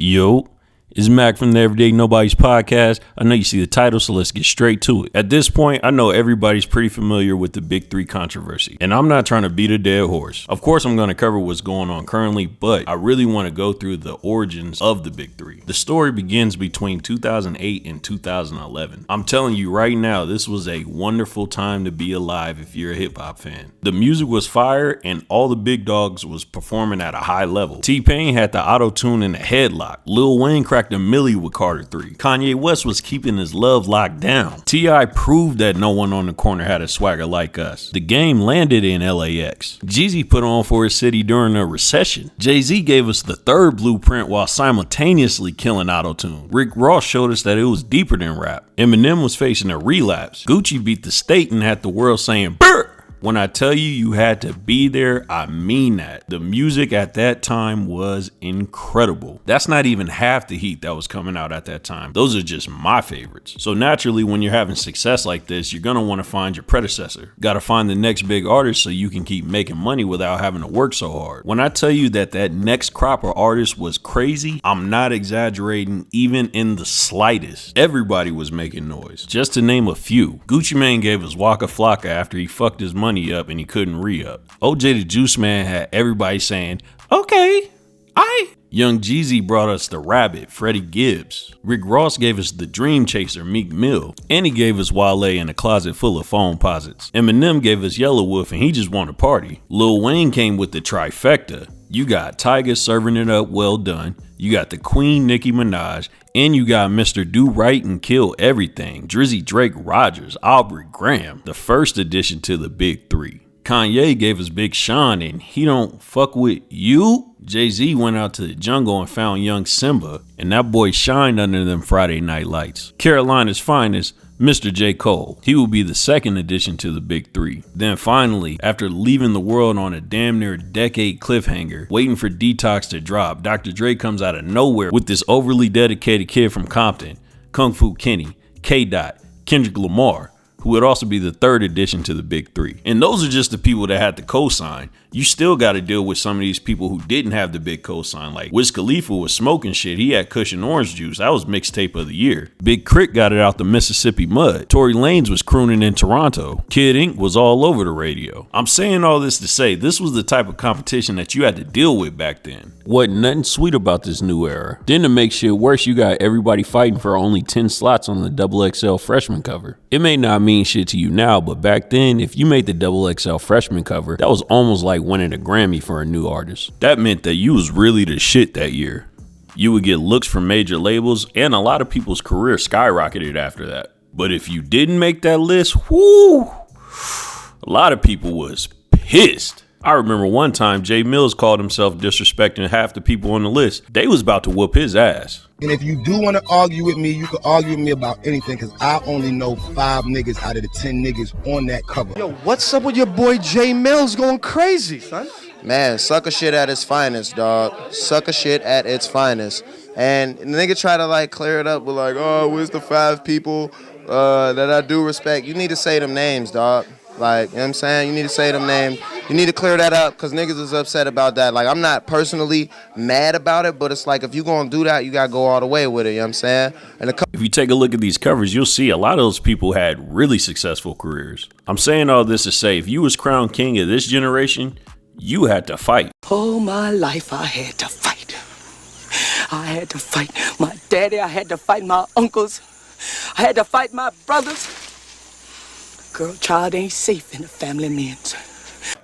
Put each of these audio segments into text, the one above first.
Yo, it's Mac from the Everyday Nobody's podcast. I know you see the title, so let's get straight to it. At this point, I know everybody's pretty familiar with the Big Three controversy, and I'm not trying to beat a dead horse. Of course, I'm going to cover what's going on currently, but I really want to go through the origins of the Big Three. The story begins between 2008 and 2011. I'm telling you right now, this was a wonderful time to be alive if you're a hip-hop fan. The music was fire, and all the big dogs was performing at a high level. T-Pain had the auto-tune in the headlock. Lil Wayne cracked a milli with Carter 3. Kanye West was keeping his love locked down. T.I. proved that no one on the corner had a swagger like us. The game landed in LAX. Jeezy put on for his city during a recession. Jay-Z gave us the third blueprint while simultaneously killing autotune. Rick Ross showed us that it was deeper than rap. Eminem was facing a relapse. Gucci beat the state and had the world saying, "Brr!" When I tell you had to be there, I mean that. The music at that time was incredible. That's not even half the heat that was coming out at that time. Those are just my favorites. So naturally, when you're having success like this, you're going to want to find your predecessor. Got to find the next big artist so you can keep making money without having to work so hard. When I tell you that next crop of artists was crazy, I'm not exaggerating even in the slightest. Everybody was making noise. Just to name a few. Gucci Mane gave us Waka Flocka after he fucked his money up and he couldn't re-up. OJ the Juice Man had everybody saying, "Okay, Young Jeezy brought us the Rabbit, Freddie Gibbs. Rick Ross gave us the Dream Chaser, Meek Mill. And he gave us Wale in a closet full of phone posits. Eminem gave us Yellow Wolf and he just wanted to party. Lil Wayne came with the trifecta. You got Tyga serving it up well done. You got the Queen Nicki Minaj. And you got Mr. Do Right and Kill Everything, Drizzy Drake Rogers, Aubrey Graham, the first addition to the Big Three. Kanye gave us Big Sean and He Don't Fuck With You. Jay-Z went out to the jungle and found young Simba, and that boy shined under them Friday night lights. Carolina's finest, Mr. J.Cole. He will be the second addition to the Big Three. Then finally, after leaving the world on a damn near decade cliffhanger, waiting for Detox to drop, Dr. Dre comes out of nowhere with this overly dedicated kid from Compton, Kung Fu Kenny, K-Dot, Kendrick Lamar, who would also be the third addition to the Big Three. And those are just the people that had the cosign. You still got to deal with some of these people who didn't have the big cosign. Like Wiz Khalifa was smoking shit. He had Kush and Orange Juice. That was mixtape of the year. Big Crit got it out the Mississippi mud. Tory Lanez was crooning in Toronto. Kid Ink was all over the radio. I'm saying all this to say this was the type of competition that you had to deal with back then. Wasn't nothing sweet about this new era. Then to make shit worse, you got everybody fighting for only 10 slots on the XXL freshman cover. It may not mean shit to you now, but back then, if you made the XXL freshman cover, that was almost like winning a Grammy for a new artist. That meant that you was really the shit that year. You would get looks from major labels, and a lot of people's career skyrocketed after that. But if you didn't make that list, whoo, a lot of people was pissed. I remember one time Jay Mills called himself disrespecting half the people on the list. They was about to whoop his ass. And if you do want to argue with me, you can argue with me about anything, because I only know 5 niggas out of the 10 niggas on that cover. Yo, what's up with your boy Jay Mills going crazy, son? Man, sucker shit at its finest, dog. Sucker shit at its finest. And the nigga try to like clear it up with like, oh, where's the 5 people that I do respect? You need to say them names, dog. Like, you know what I'm saying? You need to say them names. You need to clear that up, because niggas is upset about that. Like, I'm not personally mad about it, but it's like, if you gonna do that, you gotta go all the way with it, you know what I'm saying? And if you take a look at these covers, you'll see a lot of those people had really successful careers. I'm saying all this to say, if you was crowned king of this generation, you had to fight. All my life I had to fight. I had to fight my daddy. I had to fight my uncles. I had to fight my brothers. Girl, child ain't safe in the family men's.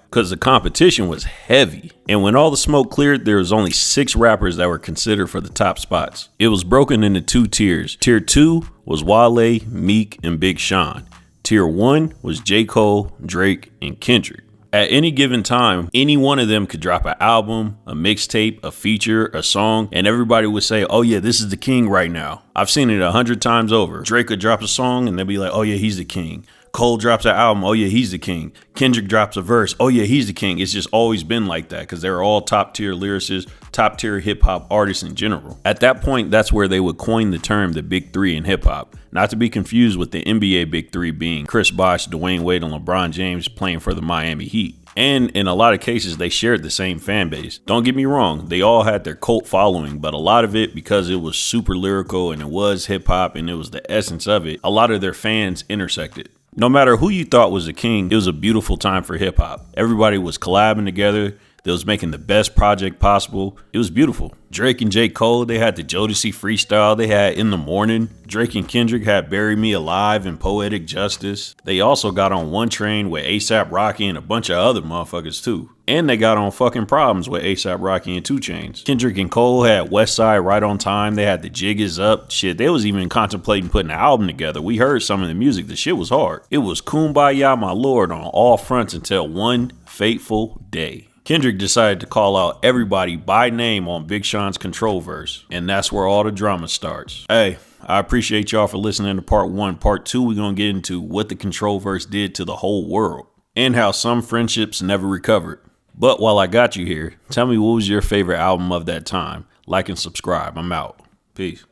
Because the competition was heavy. And when all the smoke cleared, there was only 6 rappers that were considered for the top spots. It was broken into 2 tiers. Tier 2 was Wale, Meek, and Big Sean. Tier 1 was J.Cole, Drake, and Kendrick. At any given time, any one of them could drop an album, a mixtape, a feature, a song, and everybody would say, oh yeah, this is the king right now. I've seen it 100 times over. Drake would drop a song and they'd be like, oh yeah, he's the king. Cole drops an album, oh yeah, he's the king. Kendrick drops a verse, oh yeah, he's the king. It's just always been like that because they're all top tier lyricists, top tier hip hop artists in general. At that point, that's where they would coin the term the big three in hip hop. Not to be confused with the NBA big three being Chris Bosh, Dwayne Wade, and LeBron James playing for the Miami Heat. And in a lot of cases, they shared the same fan base. Don't get me wrong, they all had their cult following, but a lot of it, because it was super lyrical and it was hip hop and it was the essence of it, a lot of their fans intersected. No matter who you thought was the king, it was a beautiful time for hip hop. Everybody was collabing together. They was making the best project possible. It was beautiful. Drake and J.Cole, they had the Jodeci freestyle. They had In the Morning. Drake and Kendrick had Bury Me Alive and Poetic Justice. They also got on One Train with A$AP Rocky and a bunch of other motherfuckers too. And they got on Fucking Problems with A$AP Rocky and 2 Chainz. Kendrick and Cole had Westside Right on Time. They had The Jig Is Up. Shit, they was even contemplating putting an album together. We heard some of the music. The shit was hard. It was Kumbaya My Lord on all fronts until one fateful day. Kendrick decided to call out everybody by name on Big Sean's Control verse, and that's where all the drama starts. Hey, I appreciate y'all for listening to part 1. Part 2, we're going to get into what the Control verse did to the whole world, and how some friendships never recovered. But while I got you here, tell me what was your favorite album of that time. Like and subscribe. I'm out. Peace.